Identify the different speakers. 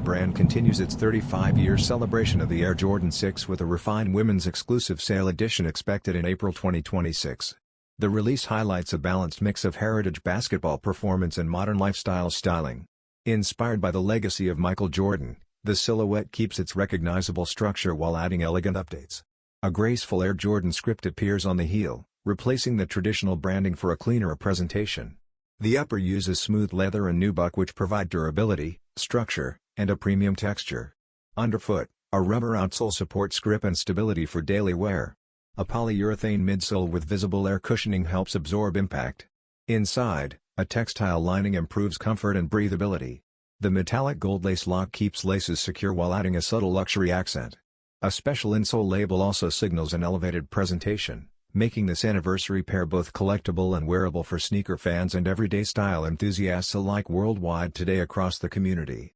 Speaker 1: brand continues its 35-year celebration of the Air Jordan 6 with a refined women's exclusive sale edition expected in April 2026. The release highlights a balanced mix of heritage basketball performance and modern lifestyle styling. Inspired by the legacy of Michael Jordan, the silhouette keeps its recognizable structure while adding elegant updates. A graceful Air Jordan script appears on the heel, replacing the traditional branding for a cleaner presentation. The upper uses smooth leather and nubuck which provide durability, structure, and a premium texture. Underfoot, a rubber outsole supports grip and stability for daily wear. A polyurethane midsole with visible air cushioning helps absorb impact. Inside, a textile lining improves comfort and breathability. The metallic gold lace lock keeps laces secure while adding a subtle luxury accent. A special insole label also signals an elevated presentation, making this anniversary pair both collectible and wearable for sneaker fans and everyday style enthusiasts alike worldwide today across the community.